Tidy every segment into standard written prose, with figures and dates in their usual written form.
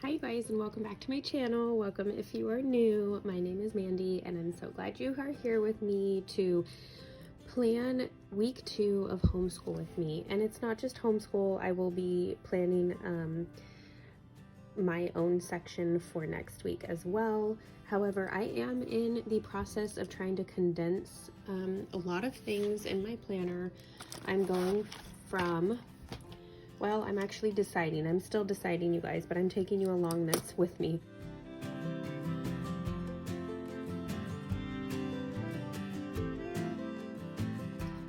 Hi you guys, and welcome back to my channel. Welcome if you are new. My name is Mandy and I'm so glad you are here with me to plan week 2 of homeschool with me. And it's not just homeschool, I will be planning my own section for next week as well. However, I am in the process of trying to condense a lot of things in my planner. I'm going from, well, I'm actually deciding. I'm still deciding, you guys, but I'm taking you along this with me.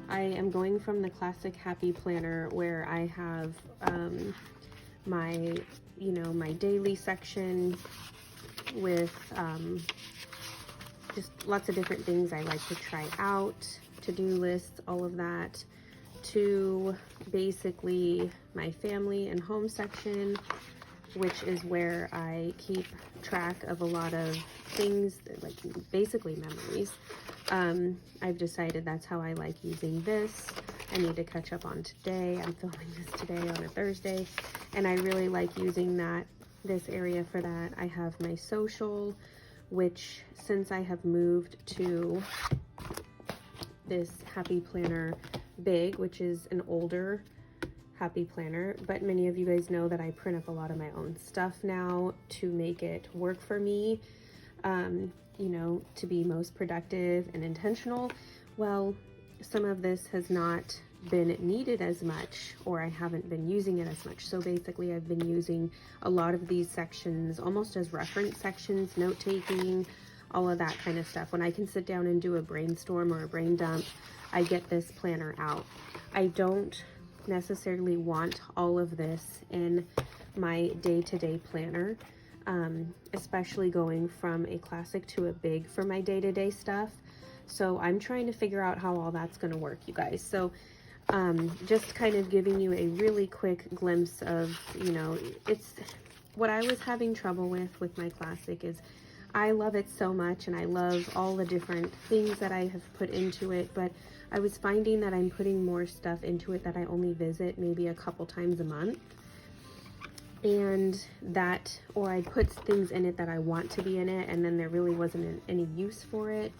I am going from the classic happy planner where I have my daily section with just lots of different things I like to try out, to-do lists, all of that, to basically my family and home section, which is where I keep track of a lot of things, like basically memories. I've decided that's how I like using this. I need to catch up on today. I'm filming this today on a Thursday, and I really like using this area for that. I have my social, which since I have moved to this happy planner big, which is an older happy planner, but many of you guys know that I print up a lot of my own stuff now to make it work for me, to be most productive and intentional. Well, some of this has not been needed as much, or I haven't been using it as much. So basically I've been using a lot of these sections almost as reference sections, note-taking, all of that kind of stuff. When I can sit down and do a brainstorm or a brain dump, I get this planner out. I don't necessarily want all of this in my day-to-day planner, especially going from a classic to a big for my day-to-day stuff. So I'm trying to figure out how all that's going to work, you guys. So just kind of giving you a really quick glimpse of, it's what I was having trouble with my classic is I love it so much and I love all the different things that I have put into it, but I was finding that I'm putting more stuff into it that I only visit maybe a couple times a month, and that, or I put things in it that I want to be in it and then there really wasn't any use for it,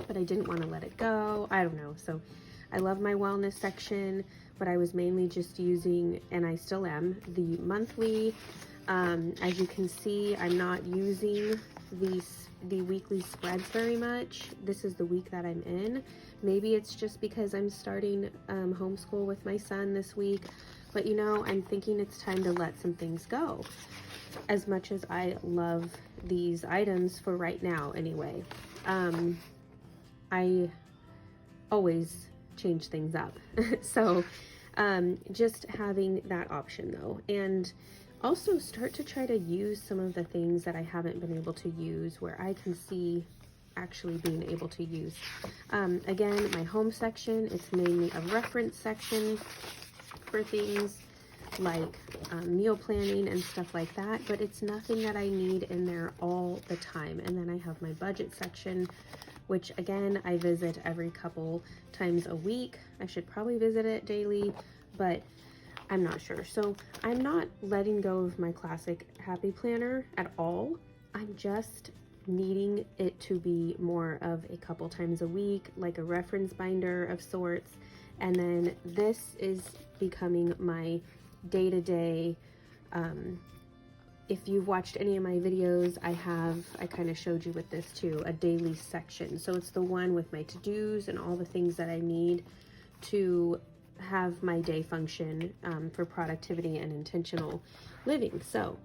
but I didn't want to let it go. I don't know. So I love my wellness section, but I was mainly just using, and I still am, the monthly. As you can see, I'm not using the weekly spreads very much. This is the week that I'm in. Maybe it's just because I'm starting homeschool with my son this week, but I'm thinking it's time to let some things go. As much as I love these items for right now anyway, I always change things up. So just having that option though, and also start to try to use some of the things that I haven't been able to use where I can see actually being able to use. Again, my home section, it's mainly a reference section for things like meal planning and stuff like that, but it's nothing that I need in there all the time. And then I have my budget section, which again, I visit every couple times a week. I should probably visit it daily, but I'm not sure. So I'm not letting go of my classic happy planner at all. I'm just needing it to be more of a couple times a week, like a reference binder of sorts. And then this is becoming my day-to-day. If you've watched any of my videos, I kind of showed you with this too, a daily section. So it's the one with my to-dos and all the things that I need to have my day function for productivity and intentional living. So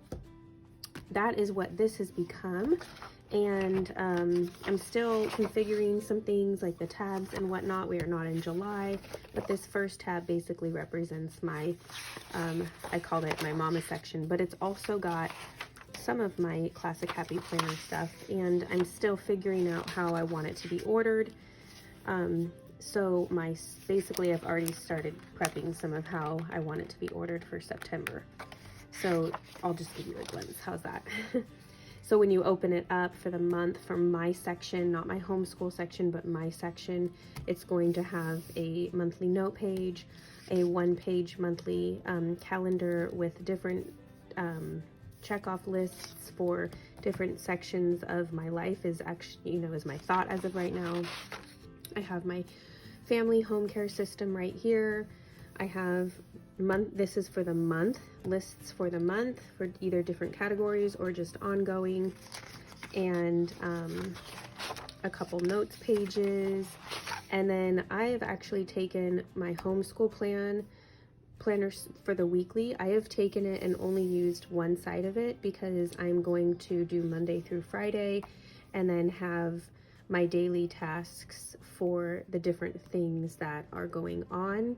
that is what this has become. And I'm still configuring some things like the tabs and whatnot. We are not in July, but this first tab basically represents my, I called it my mama section, but it's also got some of my classic happy planner stuff, and I'm still figuring out how I want it to be ordered. So basically I've already started prepping some of how I want it to be ordered for September. So I'll just give you a glimpse. How's that? So when you open it up for the month from my section, not my homeschool section, but my section, it's going to have a monthly note page, a one-page monthly calendar with different check off lists for different sections of my life is actually, is my thought as of right now. I have my family home care system right here. I have this is for the month, lists for the month for either different categories or just ongoing, and a couple notes pages. And then I have actually taken my homeschool planners for the weekly. I have taken it and only used one side of it because I'm going to do Monday through Friday and then have my daily tasks for the different things that are going on.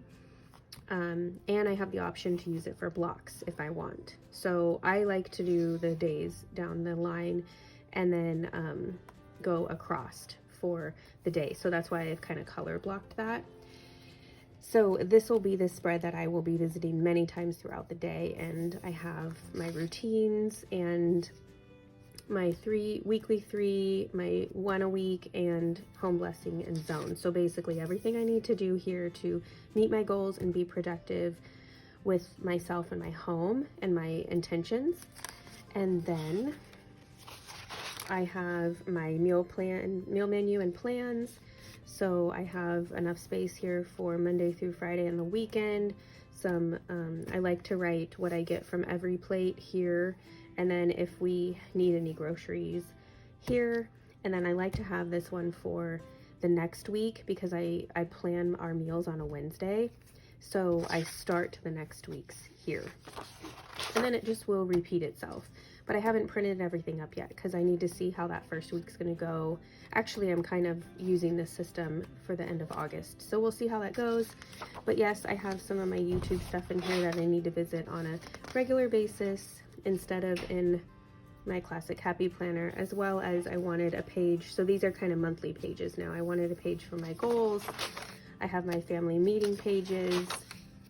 And I have the option to use it for blocks if I want. So I like to do the days down the line and then go across for the day. So that's why I've kind of color blocked that. So this will be the spread that I will be visiting many times throughout the day, and I have my routines and my weekly 3, my 1 a week, and home blessing and zone. So basically everything I need to do here to meet my goals and be productive with myself and my home and my intentions. And then I have my meal menu and plans. So I have enough space here for Monday through Friday and the weekend. I like to write what I get from every plate here, and then if we need any groceries here. And then I like to have this one for the next week because I plan our meals on a Wednesday. So I start the next week's here. And then it just will repeat itself. But I haven't printed everything up yet because I need to see how that first week's going to go. Actually, I'm kind of using this system for the end of August, so we'll see how that goes. But yes, I have some of my YouTube stuff in here that I need to visit on a regular basis instead of in my classic happy planner, as well as I wanted a page. So these are kind of monthly pages now. I wanted a page for my goals. I have my family meeting pages.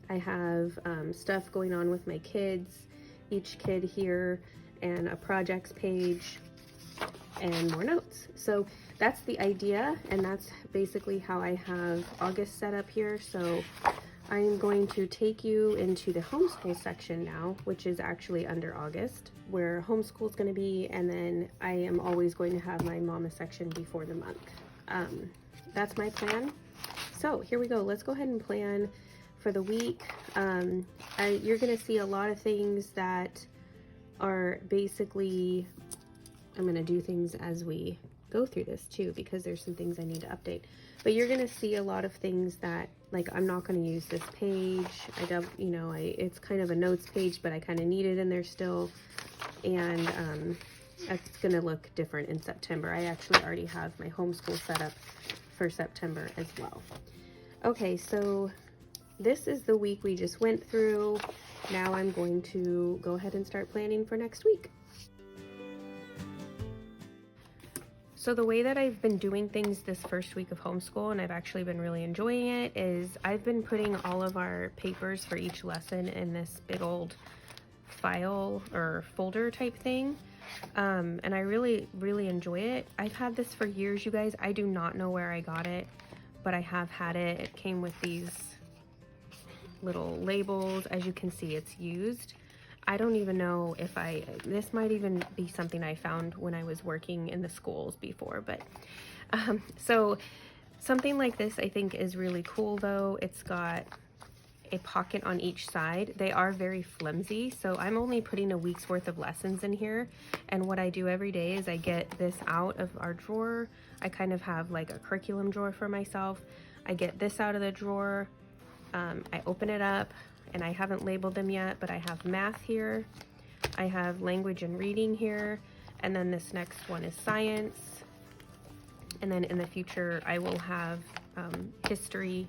I have stuff going on with my kids, each kid here, and a projects page and more notes. So that's the idea, and that's basically how I have August set up here. So I'm going to take you into the homeschool section now, which is actually under August, where homeschool is going to be, and then I am always going to have my mama section before the month. That's my plan. So here we go. Let's go ahead and plan for the week. You're going to see a lot of things that are basically, I'm going to do things as we go through this too, because there's some things I need to update. But you're going to see a lot of things that, like, I'm not going to use this page. It's kind of a notes page, but I kind of need it in there still. And it's going to look different in September. I actually already have my homeschool set up for September as well. Okay, so this is the week we just went through. Now I'm going to go ahead and start planning for next week. So the way that I've been doing things this first week of homeschool, and I've actually been really enjoying it, is I've been putting all of our papers for each lesson in this big old file or folder type thing. And I really, really enjoy it. I've had this for years, you guys. I do not know where I got it, but I have had it. It came with these little labels. As you can see, it's used. I don't even know if this might even be something I found when I was working in the schools before, but so something like this I think is really cool though. It's got a pocket on each side. They are very flimsy, so I'm only putting a week's worth of lessons in here, and what I do every day is I get this out of our drawer. I kind of have like a curriculum drawer for myself. I get this out of the drawer, I open it up, and I haven't labeled them yet, but I have math here, I have language and reading here, and then this next one is science, and then in the future I will have history.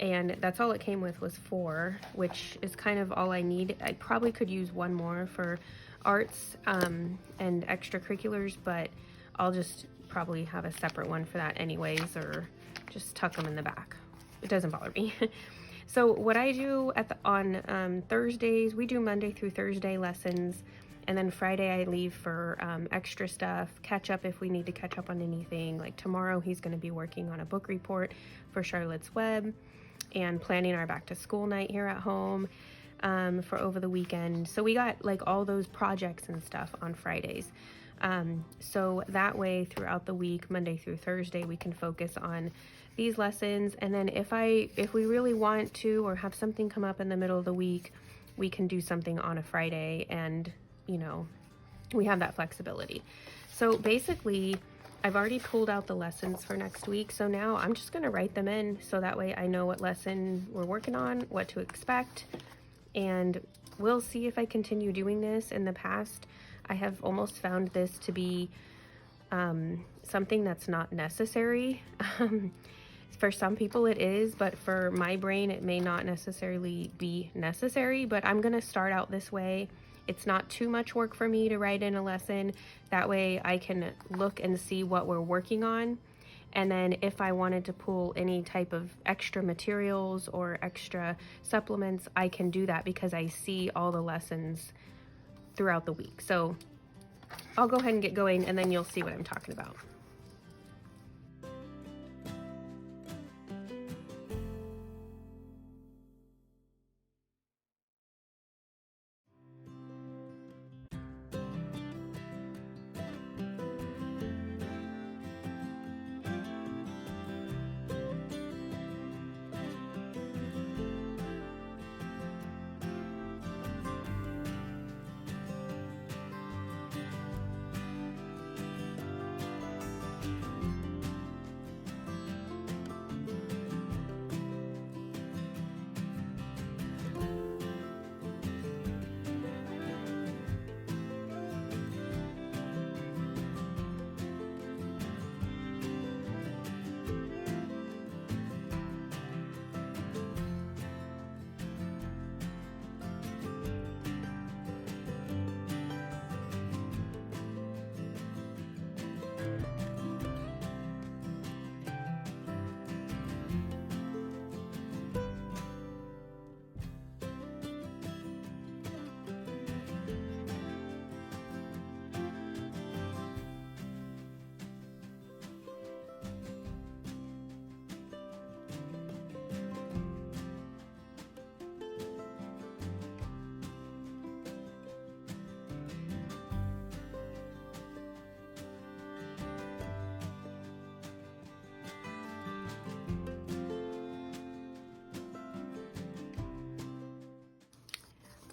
And that's all it came with, was 4, which is kind of all I need. I probably could use one more for arts and extracurriculars, but I'll just probably have a separate one for that anyways, or just tuck them in the back. It doesn't bother me. So what I do on Thursdays, we do Monday through Thursday lessons, and then Friday I leave for extra stuff, catch up if we need to catch up on anything. Like tomorrow he's going to be working on a book report for Charlotte's Web, and planning our back to school night here at home. for over the weekend. So we got like all those projects and stuff on Fridays. So that way throughout the week, Monday through Thursday, we can focus on these lessons. And then if we really want to, or have something come up in the middle of the week, we can do something on a Friday, and you know, we have that flexibility. So basically, I've already pulled out the lessons for next week. So now I'm just going to write them in so that way I know what lesson we're working on, what to expect, and we'll see if I continue doing this. In the past, I have almost found this to be something that's not necessary. For some people it is, but for my brain it may not necessarily be necessary, but I'm going to start out this way. It's not too much work for me to write in a lesson. That way I can look and see what we're working on. And then if I wanted to pull any type of extra materials or extra supplements, I can do that because I see all the lessons throughout the week. So I'll go ahead and get going, and then you'll see what I'm talking about.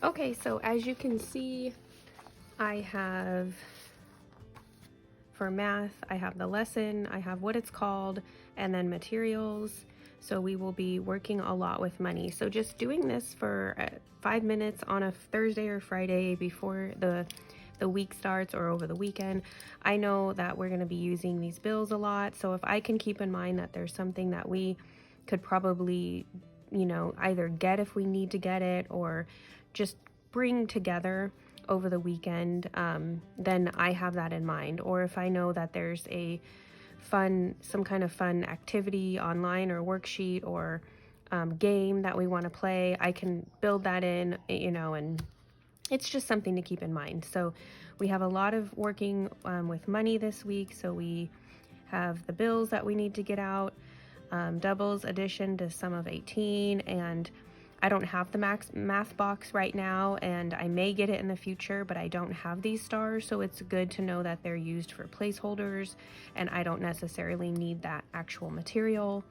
Okay, so as you can see, I have, for math, I have the lesson, I have what it's called, and then materials. So we will be working a lot with money. So just doing this for 5 minutes on a Thursday or Friday before the week starts or over the weekend. I know that we're going to be using these bills a lot. So if I can keep in mind that there's something that we could probably, you know, either get if we need to get it, or just bring together over the weekend, then I have that in mind. Or if I know that there's some kind of fun activity online or worksheet or game that we want to play, I can build that in, you know, and it's just something to keep in mind. So we have a lot of working with money this week. So we have the bills that we need to get out, doubles, addition to sum of 18, and I don't have the math box right now, and I may get it in the future, but I don't have these stars, so it's good to know that they're used for placeholders, and I don't necessarily need that actual material,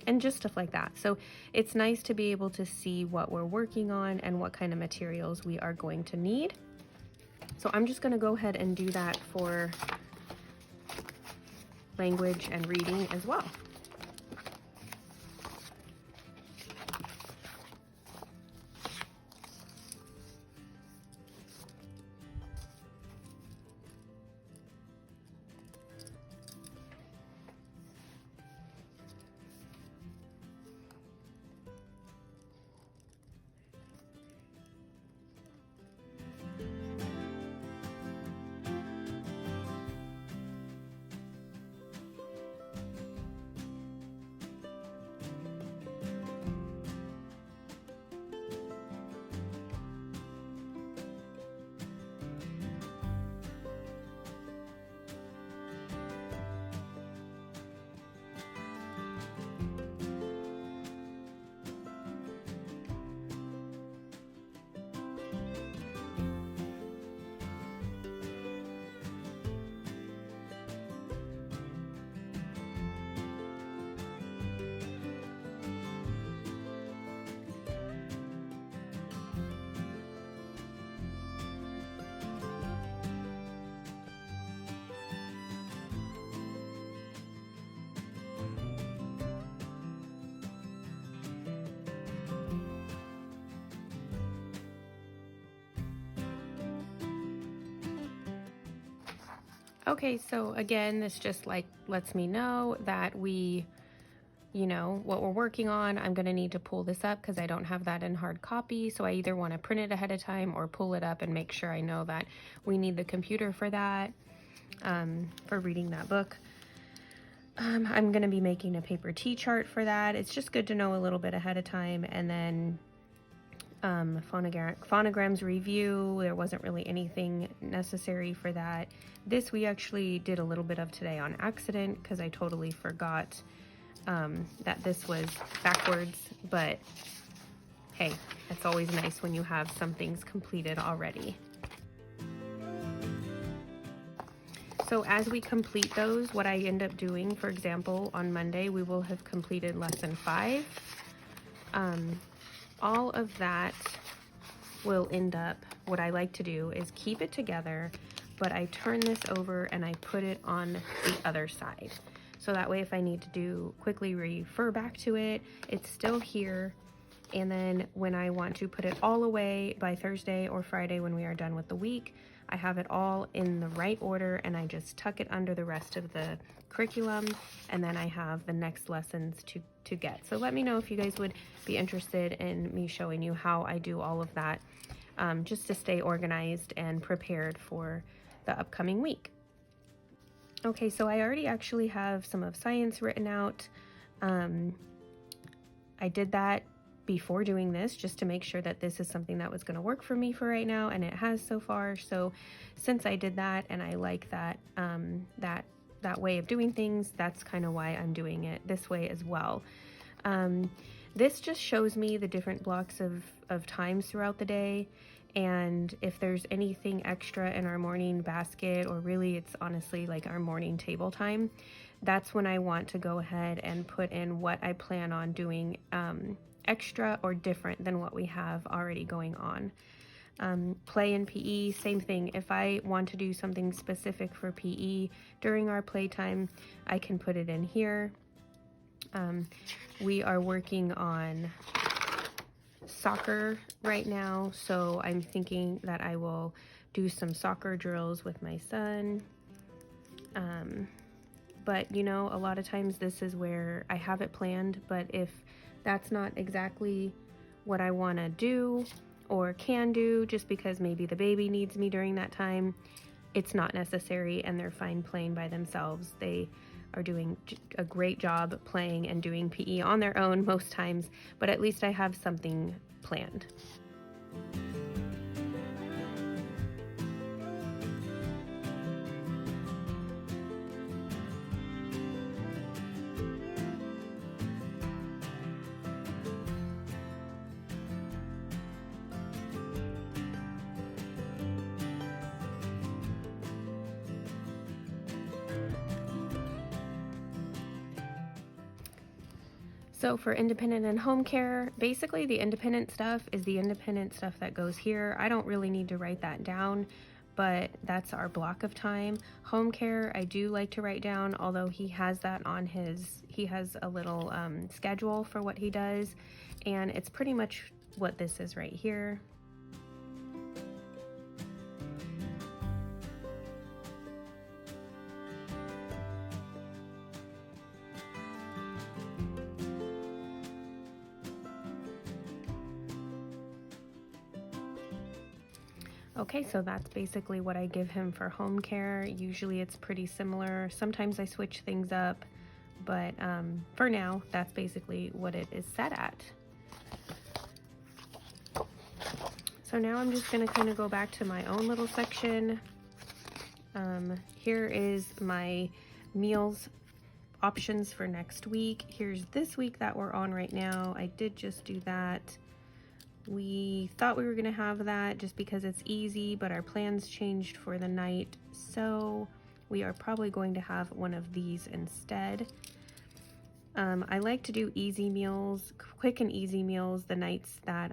and just stuff like that. So it's nice to be able to see what we're working on and what kind of materials we are going to need. So I'm just going to go ahead and do that for language and reading as well. Okay, so again, this just like lets me know that what we're working on. I'm going to need to pull this up because I don't have that in hard copy. So I either want to print it ahead of time or pull it up and make sure I know that we need the computer for that, for reading that book. I'm going to be making a paper T-chart for that. It's just good to know a little bit ahead of time. And then phonograms review, there wasn't really anything necessary for that. This we actually did a little bit of today on accident because I totally forgot that this was backwards, but hey, it's always nice when you have some things completed already. So as we complete those, what I end up doing, for example, on Monday, we will have completed lesson 5. All of that will end up, what I like to do is keep it together, but I turn this over and I put it on the other side. So that way, if I need to quickly refer back to it, it's still here. And then when I want to put it all away by Thursday or Friday when we are done with the week, I have it all in the right order and I just tuck it under the rest of the curriculum, and then I have the next lessons to get. So let me know if you guys would be interested in me showing you how I do all of that, just to stay organized and prepared for the upcoming week. Okay, so I already actually have some of science written out. I did that before doing this just to make sure that this is something that was going to work for me for right now, and it has so far. So since I did that and I like that that way of doing things, that's kind of why I'm doing it this way as well. This just shows me the different blocks of times throughout the day, and if there's anything extra in our morning basket, or really it's honestly like our morning table time, that's when I want to go ahead and put in what I plan on doing extra or different than what we have already going on. Play and PE, same thing. If I want to do something specific for PE during our playtime, I can put it in here. We are working on soccer right now, so I'm thinking that I will do some soccer drills with my son. But a lot of times this is where I have it planned, but if that's not exactly what I want to do or can do, just because maybe the baby needs me during that time, it's not necessary and they're fine playing by themselves. They are doing a great job playing and doing PE on their own most times, but at least I have something planned. So for independent and home care, basically the independent stuff is the independent stuff that goes here. I don't really need to write that down, but that's our block of time. Home care, I do like to write down, although he has that on he has a little schedule for what he does, and it's pretty much what this is right here. Okay, so that's basically what I give him for home care. Usually it's pretty similar. Sometimes I switch things up, but for now, that's basically what it is set at. So now I'm just gonna kind of go back to my own little section. Here is my meals options for next week. Here's this week that we're on right now. I did just do that. We thought we were going to have that just because it's easy, but our plans changed for the night, so we are probably going to have one of these instead. I like to do easy meals, quick and easy meals, the nights that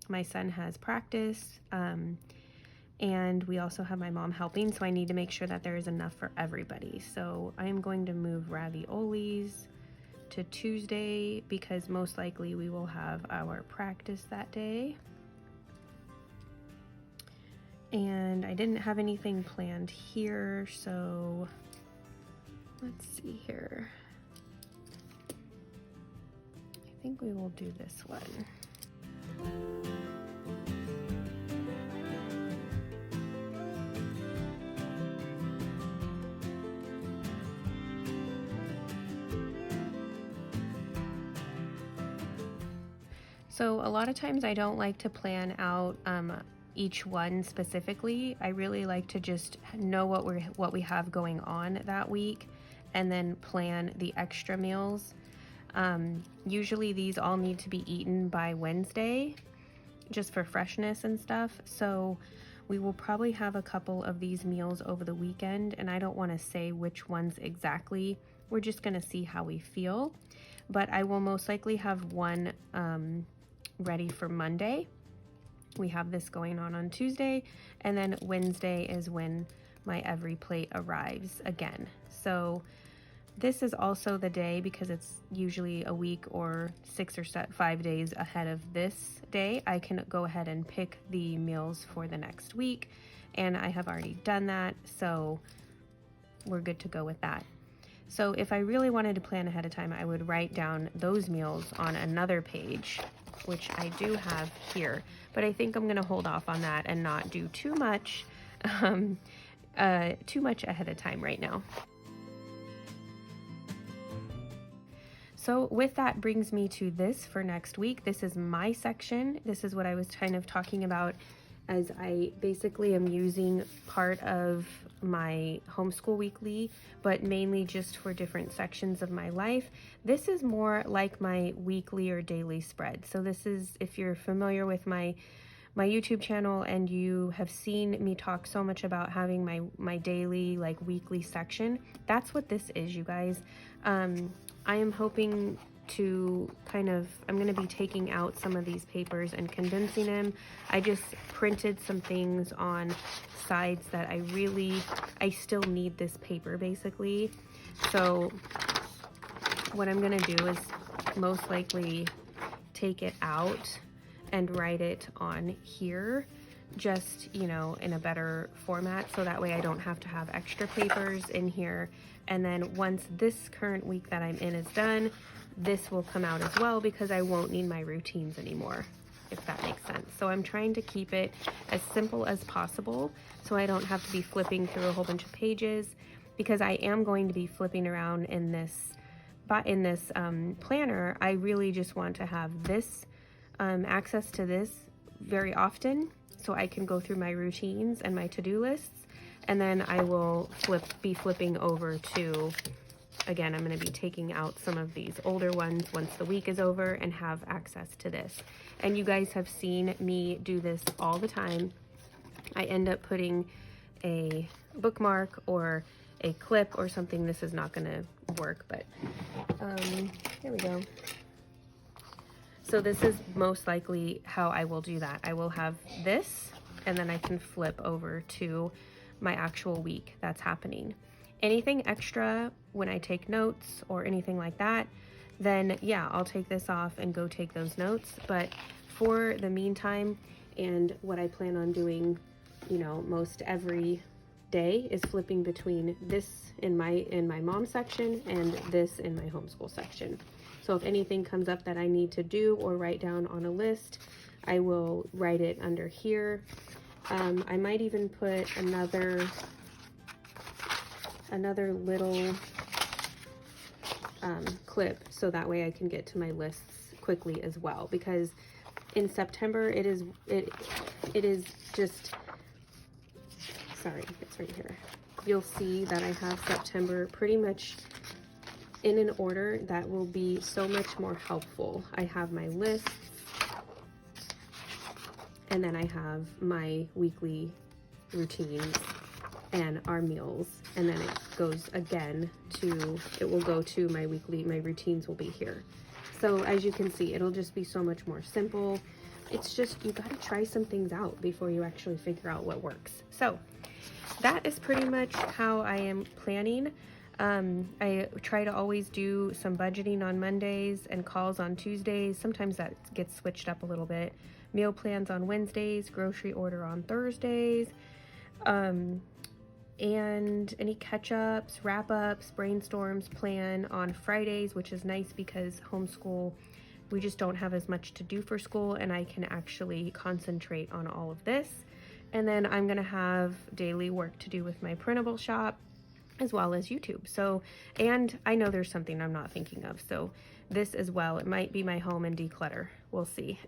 my son has practice, and we also have my mom helping, so I need to make sure that there is enough for everybody. So I am going to move raviolis to Tuesday because most likely we will have our practice that day. And I didn't have anything planned here, so let's see here. I think we will do this one. So a lot of times I don't like to plan out each one specifically. I really like to just know what we have going on that week and then plan the extra meals. Usually these all need to be eaten by Wednesday just for freshness and stuff. So we will probably have a couple of these meals over the weekend, and I don't want to say which ones exactly. We're just going to see how we feel. But I will most likely have one ready for Monday. We have this going on Tuesday, and then Wednesday is when my every plate arrives again. So this is also the day, because it's usually a week or 6 or 5 days ahead of this day, I can go ahead and pick the meals for the next week, and I have already done that, so we're good to go with that. So if I really wanted to plan ahead of time, I would write down those meals on another page, which I do have here, but I think I'm gonna hold off on that and not do too much ahead of time right now. So with that brings me to this for next week. This is my section. This is what I was kind of talking about, as I basically am using part of my homeschool weekly, but mainly just for different sections of my life. This is more like my weekly or daily spread. So this is, if you're familiar with my YouTube channel and you have seen me talk so much about having my daily, like weekly section, that's what this is, you guys. I am hoping to I'm going to be taking out some of these papers and condensing them. I just printed some things on sides that I still need this paper basically. So what I'm going to do is most likely take it out and write it on here, just, you know, in a better format, so that way I don't have to have extra papers in here. And then once this current week that I'm in is done, this will come out as well, because I won't need my routines anymore, if that makes sense. So I'm trying to keep it as simple as possible, so I don't have to be flipping through a whole bunch of pages, because I am going to be flipping around in this planner. I really just want to have this access to this very often, so I can go through my routines and my to-do lists, and then I will be flipping over to, again, I'm going to be taking out some of these older ones once the week is over and have access to this. And you guys have seen me do this all the time. I end up putting a bookmark or a clip or something. This is not going to work, but here we go. So this is most likely how I will do that. I will have this, and then I can flip over to my actual week that's happening. Anything extra when I take notes or anything like that, then yeah, I'll take this off and go take those notes. But for the meantime, and what I plan on doing, you know, most every day, is flipping between this in my mom section and this in my homeschool section. So if anything comes up that I need to do or write down on a list, I will write it under here. I might even put another little clip, so that way I can get to my lists quickly as well, because in September it is just, sorry, it's right here. You'll see that I have September pretty much in an order that will be so much more helpful. I have my lists, and then I have my weekly routines and our meals, and then it goes again to, it will go to my weekly, my routines will be here. So as you can see, it'll just be so much more simple. It's just, you got to try some things out before you actually figure out what works. So that is pretty much how I am planning. I try to always do some budgeting on Mondays and calls on Tuesdays. Sometimes that gets switched up a little bit, meal plans on Wednesdays, grocery order on Thursdays, and any catch-ups, wrap-ups, brainstorms plan on Fridays, which is nice because homeschool, we just don't have as much to do for school, and I can actually concentrate on all of this. And then I'm gonna have daily work to do with my printable shop as well as YouTube. So, and I know there's something I'm not thinking of, so this as well, it might be my home and declutter, we'll see.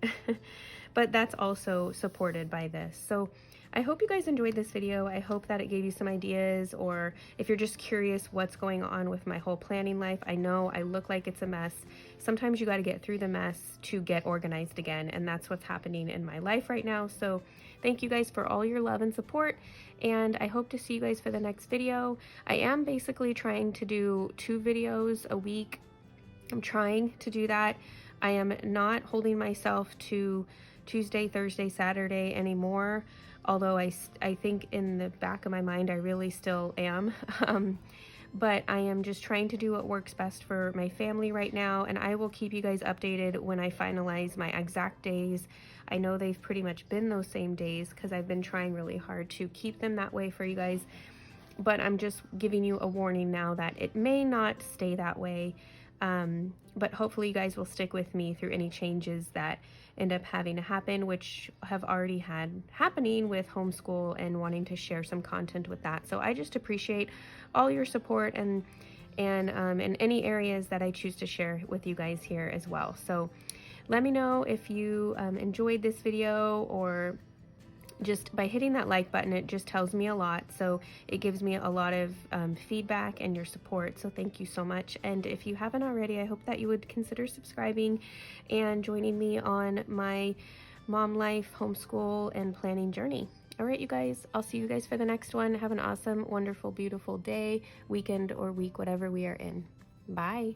But that's also supported by this. So I hope you guys enjoyed this video. I hope that it gave you some ideas, or if you're just curious what's going on with my whole planning life. I know I look like it's a mess. Sometimes you got to get through the mess to get organized again, and that's what's happening in my life right now. So thank you guys for all your love and support, and I hope to see you guys for the next video. I am basically trying to do 2 videos a week. I'm trying to do that. I am not holding myself to Tuesday, Thursday, Saturday anymore, although I think in the back of my mind I really still am. But I am just trying to do what works best for my family right now, and I will keep you guys updated when I finalize my exact days. I know they've pretty much been those same days because I've been trying really hard to keep them that way for you guys, but I'm just giving you a warning now that it may not stay that way. But hopefully you guys will stick with me through any changes that end up having to happen, which have already had happening with homeschool and wanting to share some content with that. So I just appreciate all your support and in any areas that I choose to share with you guys here as well. So let me know if you enjoyed this video, or just by hitting that like button, it just tells me a lot. So it gives me a lot of feedback and your support. So thank you so much. And if you haven't already, I hope that you would consider subscribing and joining me on my mom life, homeschool, and planning journey. All right, you guys, I'll see you guys for the next one. Have an awesome, wonderful, beautiful day, weekend, or week, whatever we are in. Bye.